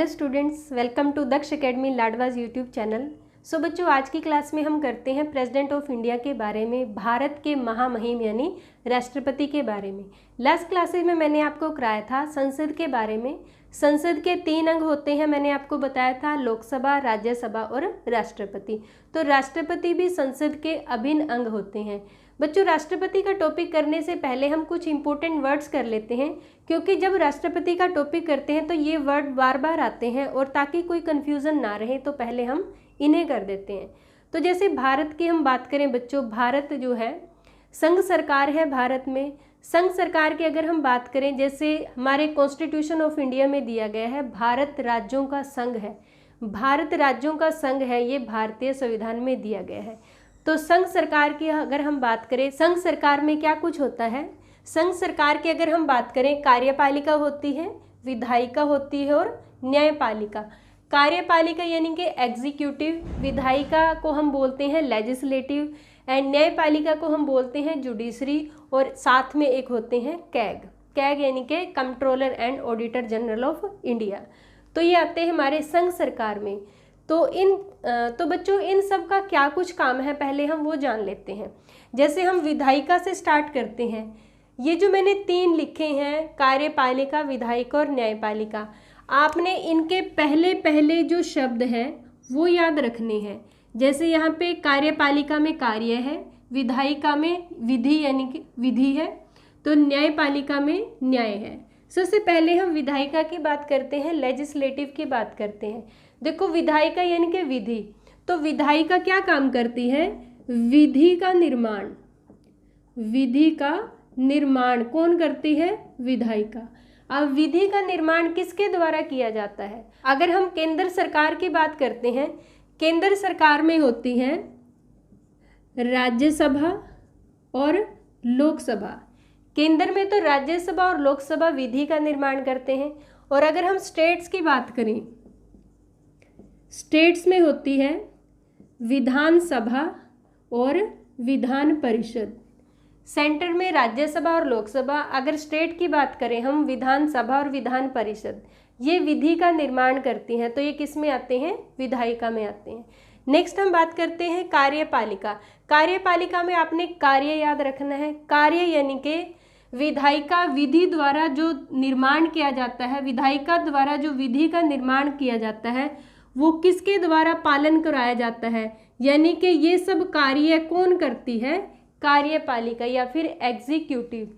Hello students, welcome to Daksh academy Ladwaj YouTube channel. So बच्चों, आज की क्लास में हम करते हैं प्रेसिडेंट ऑफ इंडिया के बारे में, भारत के महामहिम यानी राष्ट्रपति के बारे में। लास्ट क्लासेस में मैंने आपको कराया था संसद के बारे में। संसद के 3 अंग होते हैं, मैंने आपको बताया था, लोकसभा, राज्यसभा और राष्ट्रपति। तो राष्ट्रपति भी संसद के अभिन्न अंग होते हैं। बच्चों, राष्ट्रपति का टॉपिक करने से पहले हम कुछ इंपॉर्टेंट वर्ड्स कर लेते हैं, क्योंकि जब राष्ट्रपति का टॉपिक करते हैं तो ये वर्ड बार बार आते हैं और ताकि कोई कन्फ्यूज़न ना रहे तो पहले हम इन्हें कर देते हैं। तो जैसे भारत की हम बात करें बच्चों, भारत जो है संघ सरकार है। भारत में संघ सरकार की अगर हम बात करें, जैसे हमारे कॉन्स्टिट्यूशन ऑफ इंडिया में दिया गया है, भारत राज्यों का संघ है। भारत राज्यों का संघ है, ये भारतीय संविधान में दिया गया है। तो संघ सरकार की अगर हम बात करें, संघ सरकार में क्या कुछ होता है? संघ सरकार की अगर हम बात करें, कार्यपालिका होती है, विधायिका होती है और न्यायपालिका। कार्यपालिका यानी कि एग्जीक्यूटिव, विधायिका को हम बोलते हैं लेजिस्लेटिव एंड न्यायपालिका को हम बोलते हैं जुडिशरी, और साथ में एक होते हैं कैग। कैग यानी कि controller and auditor general of India. तो ये आते हैं हमारे संघ सरकार में। तो बच्चों, इन सब का क्या कुछ काम है पहले हम वो जान लेते हैं। जैसे हम विधायिका से स्टार्ट करते हैं। ये जो मैंने 3 लिखे हैं, कार्यपालिका, विधायिका और न्यायपालिका, आपने इनके पहले पहले जो शब्द हैं वो याद रखने हैं। जैसे यहाँ पे कार्यपालिका में कार्य है, विधायिका में विधि यानी कि विधि है, तो न्यायपालिका में न्याय है। सबसे पहले हम विधायिका की बात करते हैं, लेजिस्लेटिव की बात करते हैं। देखो, विधायिका यानी कि विधि। तो विधायिका क्या काम करती है? विधि का निर्माण। विधि का निर्माण कौन करती है? विधायिका। अब विधि का निर्माण किसके द्वारा किया जाता है? अगर हम केंद्र सरकार की बात करते हैं, केंद्र सरकार में होती है राज्यसभा और लोकसभा। केंद्र में तो राज्यसभा और लोकसभा विधि का निर्माण करते हैं। और अगर हम स्टेट्स की बात करें, स्टेट्स में होती है विधानसभा और विधान परिषद। सेंटर में राज्यसभा और लोकसभा। अगर स्टेट की बात करें हम, विधानसभा और विधान परिषद, ये विधि का निर्माण करती हैं। तो ये किस में आते हैं? विधायिका में आते हैं। नेक्स्ट हम बात करते हैं कार्यपालिका। कार्यपालिका में आपने कार्य याद रखना है। कार्य यानी कि विधायिका विधि द्वारा जो निर्माण किया जाता है, विधायिका द्वारा जो विधि का निर्माण किया जाता है, वो किसके द्वारा पालन कराया जाता है? यानी कि ये सब कार्य कौन करती है? कार्यपालिका या फिर एग्जीक्यूटिव।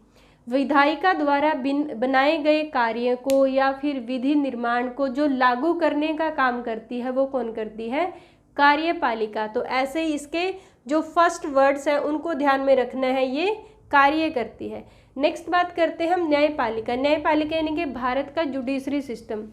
विधायिका द्वारा बनाए गए कार्य को या फिर विधि निर्माण को जो लागू करने का काम करती है, वो कौन करती है? कार्यपालिका। तो ऐसे ही इसके जो फर्स्ट वर्ड्स हैं उनको ध्यान में रखना है, ये कार्य करती है। नेक्स्ट बात करते हैं हम न्यायपालिका। न्यायपालिका यानी कि भारत का जुडिशरी सिस्टम।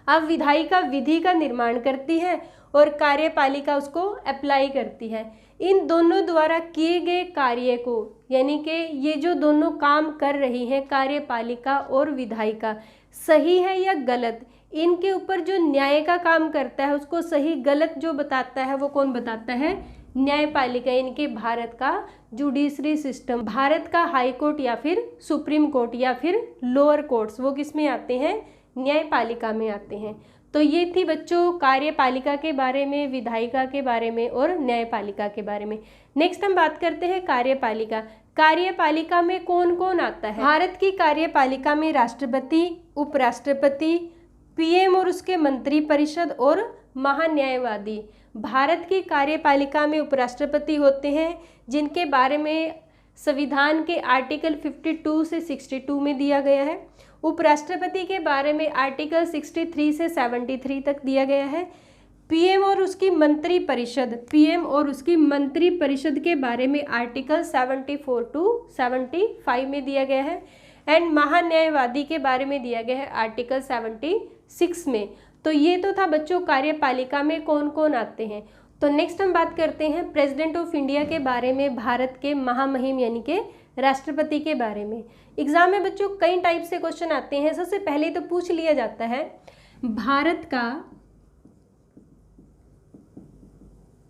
अब विधायिका विधि का निर्माण करती है और कार्यपालिका उसको अप्लाई करती है। इन दोनों द्वारा किए गए कार्य को, यानी कि ये जो दोनों काम कर रही हैं, कार्यपालिका और विधायिका, सही है या गलत, इनके ऊपर जो न्याय का काम करता है, उसको सही गलत जो बताता है वो कौन बताता है? न्यायपालिका। यानी कि भारत का जुडिशरी सिस्टम, भारत का हाई कोर्ट या फिर सुप्रीम कोर्ट या फिर लोअर कोर्ट्स, वो किस में आते हैं? न्यायपालिका में आते हैं। तो ये थी बच्चों कार्यपालिका के बारे में, विधायिका के बारे में और न्यायपालिका के बारे में। नेक्स्ट हम बात करते हैं कार्यपालिका। कार्यपालिका में कौन कौन आता है? भारत की कार्यपालिका में राष्ट्रपति, उपराष्ट्रपति, पीएम और उसके मंत्री परिषद और महान्यायवादी। भारत की कार्यपालिका में उपराष्ट्रपति होते हैं, जिनके बारे में संविधान के आर्टिकल 52 से 62 में दिया गया है। उपराष्ट्रपति के बारे में आर्टिकल 63 से 73 तक दिया गया है। पीएम और उसकी मंत्री परिषद, पीएम और उसकी मंत्री परिषद के बारे में आर्टिकल 74 टू 75 में दिया गया है। एंड महान्यायवादी के बारे में दिया गया है आर्टिकल 76 में। तो ये तो था बच्चों कार्यपालिका में कौन कौन आते हैं। तो नेक्स्ट हम बात करते हैं प्रेसिडेंट ऑफ इंडिया के बारे में, भारत के महामहिम यानी कि राष्ट्रपति के बारे में। एग्जाम में बच्चों कई टाइप से क्वेश्चन आते हैं। सबसे पहले तो पूछ लिया जाता है भारत का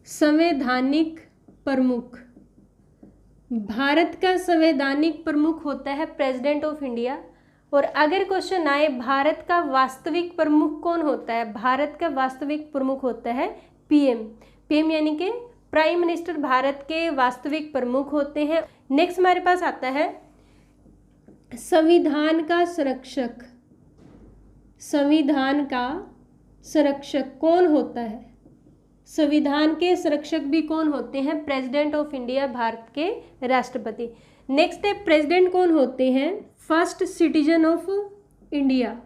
संवैधानिक प्रमुख। भारत का संवैधानिक प्रमुख होता है प्रेसिडेंट ऑफ इंडिया। और अगर क्वेश्चन आए भारत का वास्तविक प्रमुख कौन होता है, भारत का वास्तविक प्रमुख होता है पीएम। पीएम यानी कि प्राइम मिनिस्टर भारत के वास्तविक प्रमुख होते हैं। नेक्स्ट हमारे पास आता है संविधान का संरक्षक। संविधान का संरक्षक कौन होता है? संविधान के संरक्षक भी कौन होते हैं? प्रेसिडेंट ऑफ इंडिया, भारत के राष्ट्रपति। नेक्स्ट है प्रेसिडेंट कौन होते हैं? First citizen of India.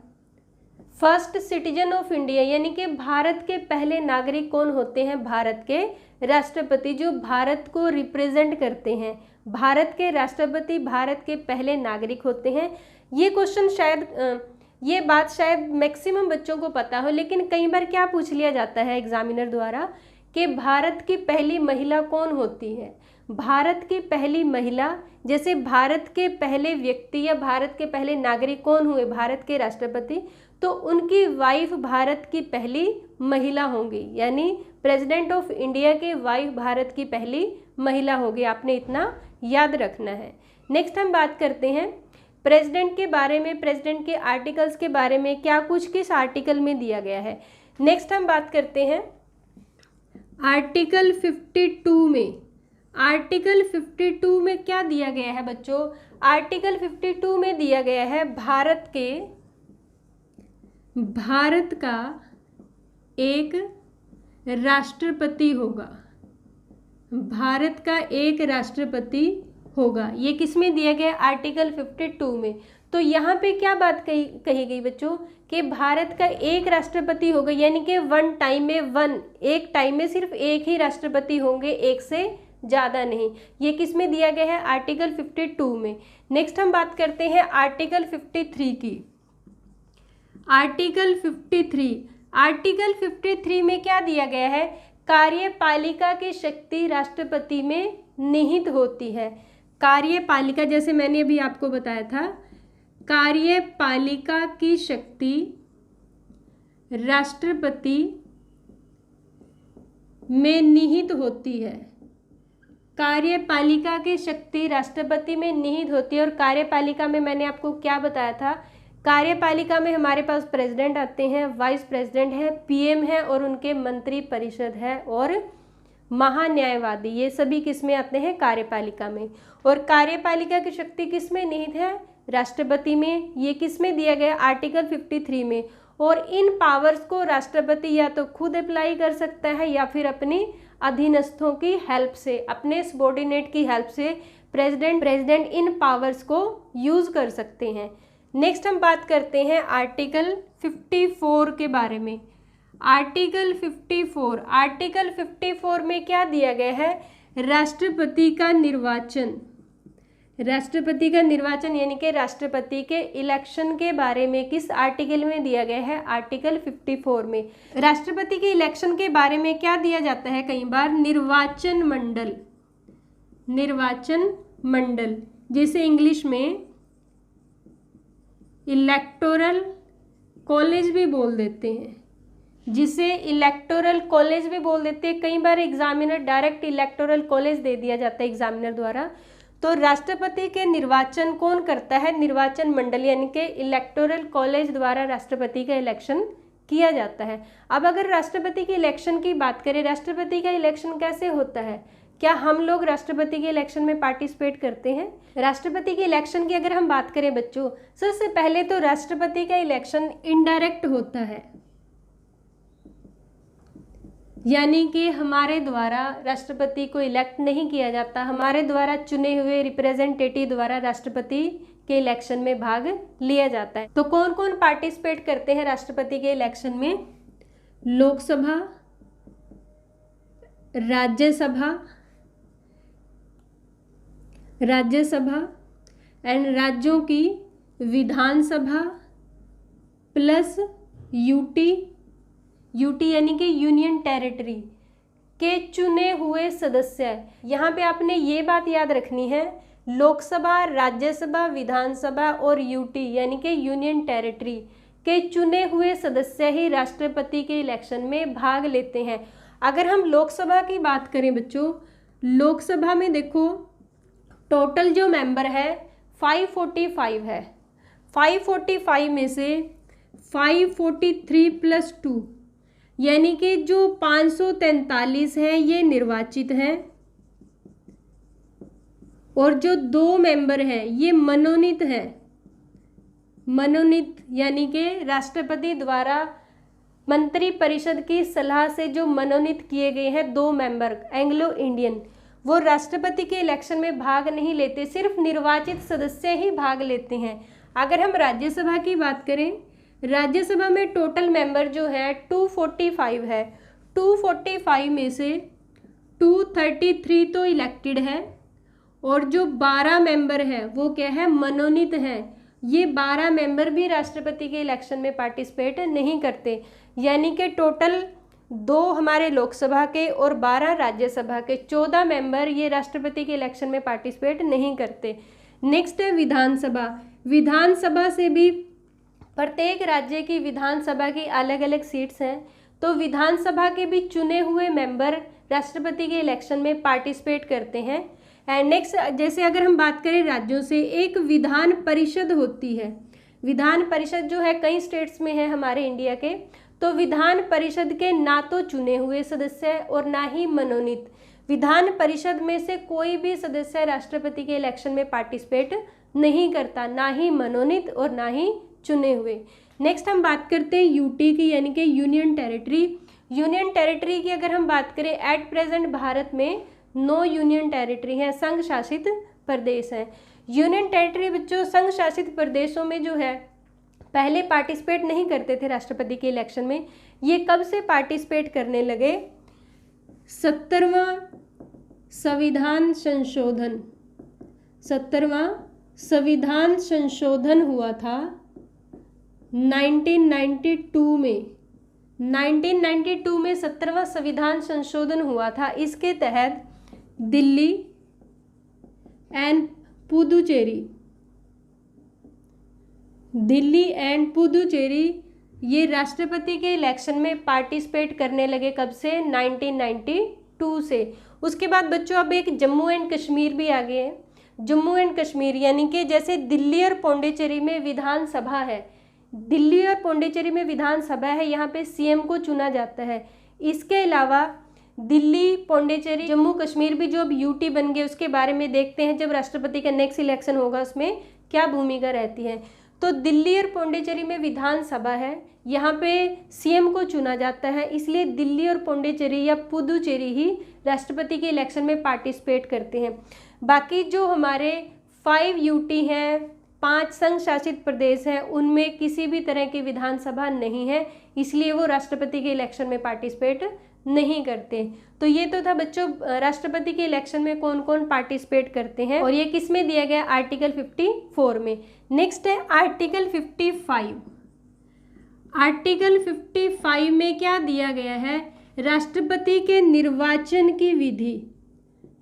First citizen of India यानी कि भारत के पहले नागरिक कौन होते हैं? भारत के राष्ट्रपति, जो भारत को रिप्रेजेंट करते हैं। भारत के राष्ट्रपति भारत के पहले नागरिक होते हैं। ये क्वेश्चन शायद ये बात शायद मैक्सिमम बच्चों को पता हो, लेकिन कई बार क्या पूछ लिया जाता है एग्जामिनर द्वारा कि भारत की पहली महिला कौन होती है। भारत की पहली महिला, जैसे भारत के पहले व्यक्ति या भारत के पहले नागरिक कौन हुए? भारत के राष्ट्रपति, तो उनकी वाइफ भारत की पहली महिला होंगी, यानी प्रेसिडेंट ऑफ इंडिया के वाइफ भारत की पहली महिला होगी। आपने इतना याद रखना है। नेक्स्ट हम बात करते हैं प्रेसिडेंट के बारे में, प्रेसिडेंट के आर्टिकल्स के बारे में, क्या कुछ किस आर्टिकल में दिया गया है। नेक्स्ट हम बात करते हैं आर्टिकल 52 में। आर्टिकल 52 में क्या दिया गया है बच्चों? आर्टिकल 52 में दिया गया है भारत का एक राष्ट्रपति होगा। भारत का एक राष्ट्रपति होगा। ये किस में दिया गया? आर्टिकल 52 में। तो यहाँ पे क्या बात कही गई बच्चों कि भारत का एक राष्ट्रपति होगा, यानी कि वन टाइम में एक टाइम में सिर्फ एक ही राष्ट्रपति होंगे, एक से ज़्यादा नहीं। ये किस में दिया गया है? आर्टिकल 52 में। नेक्स्ट हम बात करते हैं आर्टिकल 53 की। आर्टिकल 53 में क्या दिया गया है? कार्यपालिका की शक्ति राष्ट्रपति में निहित होती है। कार्यपालिका, जैसे मैंने अभी आपको बताया था, कार्यपालिका की शक्ति राष्ट्रपति में निहित होती है। कार्यपालिका की शक्ति राष्ट्रपति में निहित होती है। और कार्यपालिका में मैंने आपको क्या बताया था? कार्यपालिका में हमारे पास प्रेसिडेंट आते हैं, वाइस प्रेसिडेंट है, पीएम है और उनके मंत्री परिषद है और महान्यायवादी, ये सभी किस में आते हैं? कार्यपालिका में। और कार्यपालिका की शक्ति किस में निहित है? राष्ट्रपति में। ये किस में दिया गया? आर्टिकल 53 में। और इन पावर्स को राष्ट्रपति या तो खुद अप्लाई कर सकता है या फिर अपने अधीनस्थों की हेल्प से, अपने सबॉर्डिनेट की हेल्प से प्रेसिडेंट इन पावर्स को यूज कर सकते हैं। नेक्स्ट हम बात करते हैं आर्टिकल 54 के बारे में। आर्टिकल 54 में क्या दिया गया है? राष्ट्रपति का निर्वाचन। राष्ट्रपति का निर्वाचन यानी कि राष्ट्रपति के इलेक्शन के बारे में किस आर्टिकल में दिया गया है? आर्टिकल 54 में। राष्ट्रपति के इलेक्शन के बारे में क्या दिया जाता है? कई बार निर्वाचन मंडल, जैसे इंग्लिश में इलेक्टोरल कॉलेज भी बोल देते हैं, जिसे इलेक्टोरल कॉलेज भी बोल देते हैं। कई बार एग्जामिनर डायरेक्ट इलेक्टोरल कॉलेज दे दिया जाता है एग्जामिनर द्वारा। तो राष्ट्रपति के निर्वाचन कौन करता है? निर्वाचन मंडल यानी कि इलेक्टोरल कॉलेज द्वारा राष्ट्रपति का इलेक्शन किया जाता है। अब अगर राष्ट्रपति के इलेक्शन की बात करें, राष्ट्रपति का इलेक्शन कैसे होता है? क्या हम लोग राष्ट्रपति के इलेक्शन में पार्टिसिपेट करते हैं? राष्ट्रपति के इलेक्शन की अगर हम बात करें बच्चों, सबसे पहले तो राष्ट्रपति का इलेक्शन इनडायरेक्ट होता है, यानी कि हमारे द्वारा राष्ट्रपति को इलेक्ट नहीं किया जाता, हमारे द्वारा चुने हुए रिप्रेजेंटेटिव द्वारा राष्ट्रपति के इलेक्शन में भाग लिया जाता है। तो कौन कौन पार्टिसिपेट करते हैं राष्ट्रपति के इलेक्शन में? लोकसभा, राज्यसभा एंड राज्यों की विधानसभा प्लस यूटी यानी कि यूनियन टेरिटरी के चुने हुए सदस्य। यहाँ पे आपने ये बात याद रखनी है, लोकसभा, राज्यसभा, विधानसभा और यूटी यानी कि यूनियन टेरिटरी के चुने हुए सदस्य ही राष्ट्रपति के इलेक्शन में भाग लेते हैं। अगर हम लोकसभा की बात करें बच्चों, लोकसभा में देखो टोटल जो मेंबर है 545 है। 545 में से 543 प्लस 2 यानी कि जो 543 हैं ये निर्वाचित हैं और जो 2 मेंबर हैं ये मनोनीत हैं। मनोनीत यानी कि राष्ट्रपति द्वारा मंत्री परिषद की सलाह से जो मनोनीत किए गए हैं 2 मेंबर एंग्लो इंडियन, वो राष्ट्रपति के इलेक्शन में भाग नहीं लेते, सिर्फ निर्वाचित सदस्य ही भाग लेते हैं। अगर हम राज्यसभा की बात करें, राज्यसभा में टोटल मेंबर जो है 245 है। 245 में से 233 तो इलेक्टेड है और जो 12 मेंबर है वो क्या है, मनोनीत हैं। ये 12 मेंबर भी राष्ट्रपति के इलेक्शन में पार्टिसिपेट नहीं करते, यानी कि टोटल 2 हमारे लोकसभा के और 12 राज्यसभा के 14 मेंबर ये राष्ट्रपति के इलेक्शन में पार्टिसिपेट नहीं करते। नेक्स्ट है विधानसभा। विधानसभा से भी प्रत्येक राज्य की विधानसभा की अलग अलग सीट्स हैं, तो विधानसभा के भी चुने हुए मेंबर राष्ट्रपति के इलेक्शन में पार्टिसिपेट करते हैं। एंड नेक्स्ट, जैसे अगर हम बात करें राज्यों से, एक विधान परिषद होती है। विधान परिषद जो है कई स्टेट्स में है हमारे इंडिया के, तो विधान परिषद के ना तो चुने हुए सदस्य और ना ही मनोनीत, विधान परिषद में से कोई भी सदस्य राष्ट्रपति के इलेक्शन में पार्टिसिपेट नहीं करता, ना ही मनोनीत और ना ही चुने हुए। नेक्स्ट हम बात करते हैं यूटी की, यानी कि यूनियन टेरिटरी। यूनियन टेरिटरी की अगर हम बात करें, एट प्रेजेंट भारत में 9 यूनियन टेरिटरी हैं, संघ शासित प्रदेश हैं। यूनियन टेरिटरी बच्चों संघ शासित प्रदेशों में जो है पहले पार्टिसिपेट नहीं करते थे राष्ट्रपति के इलेक्शन में, ये कब से पार्टिसिपेट करने लगे? 70वां संविधान संशोधन, 70वां संविधान संशोधन हुआ था 1992 में। 1992 में 70वां संविधान संशोधन हुआ था। इसके तहत दिल्ली एंड पुदुचेरी, दिल्ली एंड पुदुचेरी ये राष्ट्रपति के इलेक्शन में पार्टिसिपेट करने लगे। कब से? 1992 से। उसके बाद बच्चों अब एक जम्मू एंड कश्मीर भी आ गए हैं। जम्मू एंड कश्मीर यानी कि जैसे दिल्ली और पौंडीचेरी में विधानसभा है, दिल्ली और पौंडीचेरी में विधानसभा है, यहाँ पे सीएम को चुना जाता है। इसके अलावा दिल्ली, पौंडीचेरी, जम्मू कश्मीर भी जो अब यूटी बन गए, उसके बारे में देखते हैं जब राष्ट्रपति का नेक्स्ट इलेक्शन होगा उसमें क्या भूमिका रहती है। तो दिल्ली और पौंडीचेरी में विधानसभा है, यहाँ पे सीएम को चुना जाता है, इसलिए दिल्ली और पौंडीचेरी या पुदुचेरी ही राष्ट्रपति के इलेक्शन में पार्टिसिपेट करते हैं। बाकी जो हमारे 5 यूटी हैं, 5 संघ शासित प्रदेश हैं, उनमें किसी भी तरह की विधानसभा नहीं है, इसलिए वो राष्ट्रपति के इलेक्शन में पार्टिसिपेट नहीं करते। तो ये तो था बच्चों राष्ट्रपति के इलेक्शन में कौन कौन पार्टिसिपेट करते हैं, और ये किस में दिया गया? आर्टिकल 54 में। नेक्स्ट है आर्टिकल 55। आर्टिकल 55 में क्या दिया गया है? राष्ट्रपति के निर्वाचन की विधि,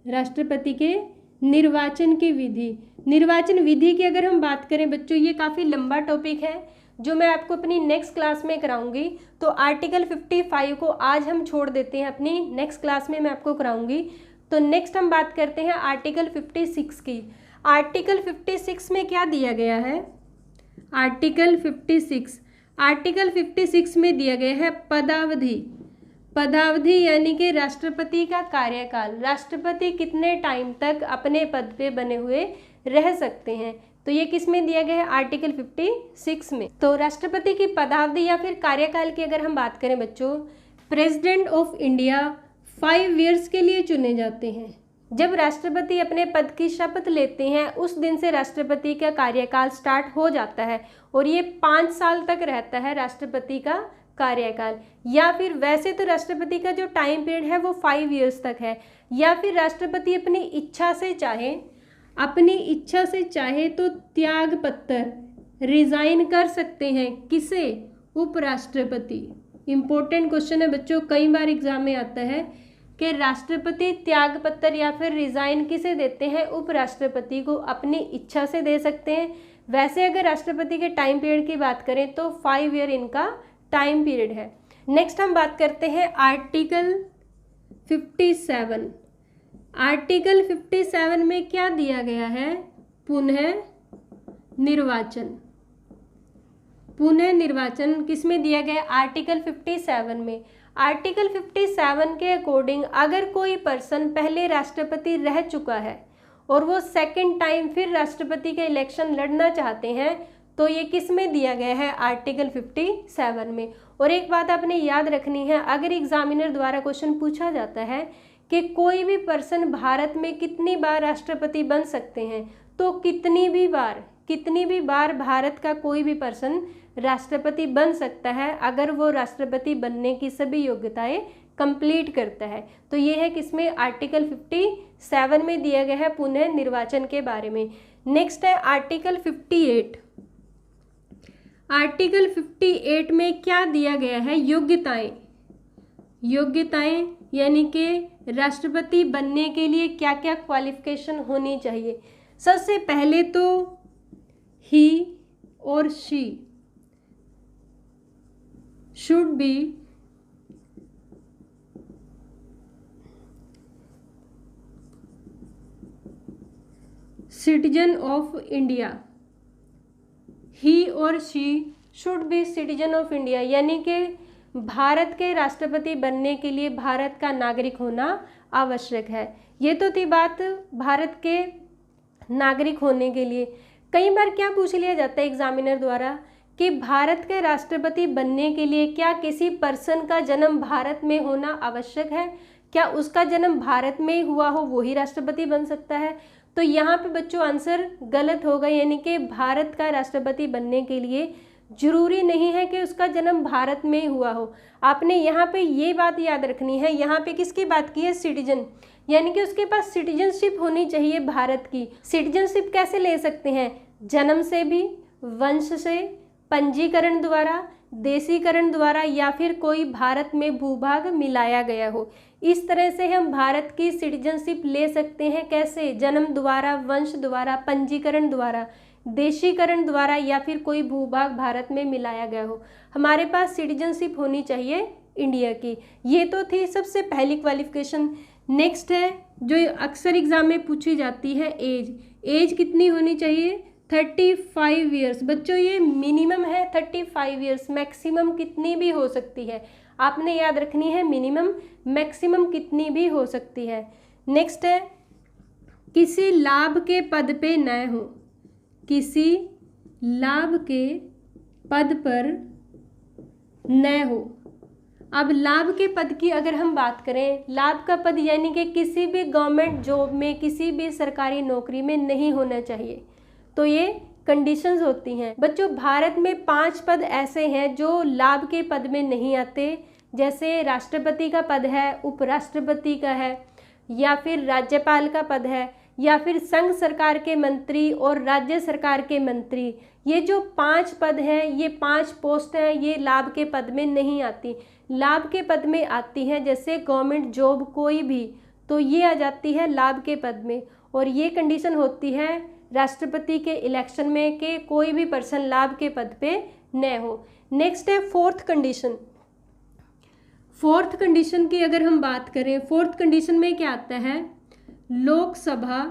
राष्ट्रपति के निर्वाचन की विधि। निर्वाचन विधि की अगर हम बात करें बच्चों, ये काफ़ी लंबा टॉपिक है जो मैं आपको अपनी नेक्स्ट क्लास में कराऊंगी। तो आर्टिकल 55 को आज हम छोड़ देते हैं, अपनी नेक्स्ट क्लास में मैं आपको कराऊंगी। तो नेक्स्ट हम बात करते हैं आर्टिकल 56 की। आर्टिकल 56 में क्या दिया गया है? आर्टिकल 56 में दिया गया है पदावधि। पदावधि यानी कि राष्ट्रपति का कार्यकाल, राष्ट्रपति कितने टाइम तक अपने पद पे बने हुए रह सकते हैं। तो ये किस में दिया गया है? आर्टिकल 56 में। तो राष्ट्रपति की पदावधि या फिर कार्यकाल की अगर हम बात करें बच्चों, प्रेसिडेंट ऑफ इंडिया 5 ईयर्स के लिए चुने जाते हैं। जब राष्ट्रपति अपने पद की शपथ लेते हैं उस दिन से राष्ट्रपति का कार्यकाल स्टार्ट हो जाता है, और ये 5 साल तक रहता है राष्ट्रपति का कार्यकाल। या फिर वैसे तो राष्ट्रपति का जो टाइम पीरियड है वो 5 ईयर्स तक है, या फिर राष्ट्रपति अपनी इच्छा से चाहे तो त्याग पत्र रिजाइन कर सकते हैं। किसे? उपराष्ट्रपति। इंपॉर्टेंट क्वेश्चन है बच्चों, कई बार एग्जाम में आता है कि राष्ट्रपति त्याग पत्र या फिर रिजाइन किसे देते हैं? उपराष्ट्रपति को अपनी इच्छा से दे सकते हैं। वैसे अगर राष्ट्रपति के टाइम पीरियड की बात करें तो 5 ईयर इनका टाइम पीरियड है। नेक्स्ट हम बात करते हैं आर्टिकल 57। आर्टिकल 57 में क्या दिया गया है? पुनः निर्वाचन। पुनः निर्वाचन किस में दिया गया? आर्टिकल 57 में। आर्टिकल 57 के अकॉर्डिंग अगर कोई पर्सन पहले राष्ट्रपति रह चुका है और वो सेकंड टाइम फिर राष्ट्रपति के इलेक्शन लड़ना चाहते हैं तो ये किस में दिया गया है? आर्टिकल 57 में। और एक बात आपने याद रखनी है, अगर एग्जामिनर द्वारा क्वेश्चन पूछा जाता है कि कोई भी पर्सन भारत में कितनी बार राष्ट्रपति बन सकते हैं, तो कितनी भी बार भारत का कोई भी पर्सन राष्ट्रपति बन सकता है अगर वो राष्ट्रपति बनने की सभी योग्यताएं कंप्लीट करता है। तो ये है किसमें? आर्टिकल 57 में दिया गया है पुनः निर्वाचन के बारे में। नेक्स्ट है आर्टिकल 58। आर्टिकल 58 में क्या दिया गया है? योग्यताएं यानी कि राष्ट्रपति बनने के लिए क्या क्या क्वालिफिकेशन होनी चाहिए। सबसे पहले तो ही और she should be citizen of India. He और she should be citizen of India, यानी कि भारत के राष्ट्रपति बनने के लिए भारत का नागरिक होना आवश्यक है। ये तो थी बात भारत के नागरिक होने के लिए। कई बार क्या पूछ लिया जाता है एग्जामिनर द्वारा कि भारत के राष्ट्रपति बनने के लिए क्या किसी पर्सन का जन्म भारत में होना आवश्यक है? क्या उसका जन्म भारत में हुआ हो वो ही राष्ट्रपति बन सकता है? तो यहाँ पे बच्चों आंसर गलत होगा, यानी कि भारत का राष्ट्रपति बनने के लिए जरूरी नहीं है कि उसका जन्म भारत में हुआ हो। आपने यहाँ पे ये बात याद रखनी है, यहाँ पे किसकी बात की है? सिटीजन, यानी कि उसके पास सिटीजनशिप होनी चाहिए भारत की। सिटीजनशिप कैसे ले सकते हैं? जन्म से भी, वंश से, पंजीकरण द्वारा, देशीकरण द्वारा, या फिर कोई भारत में भूभाग मिलाया गया हो। इस तरह से हम भारत की सिटीजनशिप ले सकते हैं। कैसे? जन्म द्वारा, वंश द्वारा, पंजीकरण द्वारा, देशीकरण द्वारा, या फिर कोई भूभाग भारत में मिलाया गया हो। हमारे पास सिटीजनशिप होनी चाहिए इंडिया की। ये तो थी सबसे पहली क्वालिफिकेशन। नेक्स्ट है जो अक्सर एग्जाम में पूछी जाती है, एज कितनी होनी चाहिए? 35 ईयर्स। बच्चों ये मिनिमम है 35 ईयर्स, मैक्सिमम कितनी भी हो सकती है। आपने याद रखनी है मिनिमम, मैक्सिमम कितनी भी हो सकती है। नेक्स्ट है किसी लाभ के पद पे न हो। किसी लाभ के पद पर न हो। अब लाभ के पद की अगर हम बात करें, लाभ का पद यानी कि किसी भी गवर्नमेंट जॉब में, किसी भी सरकारी नौकरी में नहीं होना चाहिए। तो ये कंडीशंस होती हैं। बच्चों भारत में 5 पद ऐसे हैं जो लाभ के पद में नहीं आते, जैसे राष्ट्रपति का पद है, उपराष्ट्रपति का है, या फिर राज्यपाल का पद है, या फिर संघ सरकार के मंत्री और राज्य सरकार के मंत्री। ये जो 5 पद हैं, ये 5 पोस्ट हैं, ये लाभ के पद में नहीं आती। लाभ के पद में आती है जैसे गवर्नमेंट जॉब कोई भी, तो ये आ जाती है लाभ के पद में। और ये कंडीशन होती है राष्ट्रपति के इलेक्शन में कि कोई भी पर्सन लाभ के पद पे न हो। नेक्स्ट है फोर्थ कंडीशन। फोर्थ कंडीशन की अगर हम बात करें, फोर्थ कंडीशन में क्या आता है? लोकसभा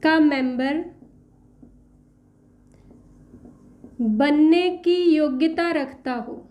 का मेंबर बनने की योग्यता रखता हो।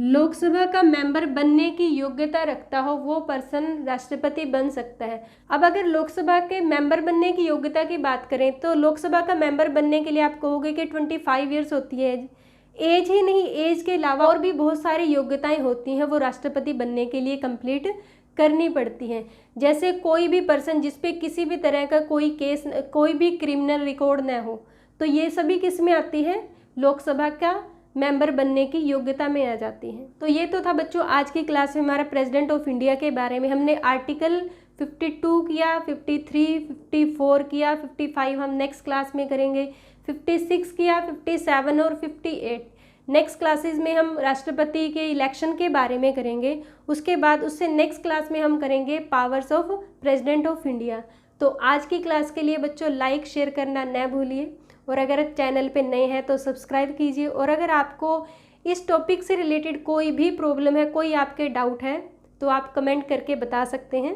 लोकसभा का मेंबर बनने की योग्यता रखता हो वो पर्सन राष्ट्रपति बन सकता है। अब अगर लोकसभा के मेंबर बनने की योग्यता की बात करें तो लोकसभा का मेंबर बनने के लिए आप कहोगे कि 25 ईयर्स होती है एज ही नहीं, एज के अलावा और भी बहुत सारी योग्यताएं होती हैं वो राष्ट्रपति बनने के लिए कंप्लीट करनी पड़ती हैं। जैसे कोई भी पर्सन जिस पे किसी भी तरह का कोई केस, कोई भी क्रिमिनल रिकॉर्ड न हो, तो ये सभी किस में आती है? लोकसभा का मेंबर बनने की योग्यता में आ जाती हैं। तो ये तो था बच्चों आज की क्लास में हमारा प्रेसिडेंट ऑफ इंडिया के बारे में। हमने आर्टिकल 52 किया, 53, 54 किया, 55 हम नेक्स्ट क्लास में करेंगे, 56 किया, 57 और 58 नेक्स्ट क्लासेस में हम राष्ट्रपति के इलेक्शन के बारे में करेंगे। उसके बाद उससे नेक्स्ट क्लास में हम करेंगे powers of president of India. तो आज की क्लास के लिए बच्चों लाइक शेयर करना न भूलिए, और अगर चैनल पे नए हैं तो सब्सक्राइब कीजिए। और अगर आपको इस टॉपिक से रिलेटेड कोई भी प्रॉब्लम है, कोई आपके डाउट है, तो आप कमेंट करके बता सकते हैं।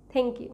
Thank you.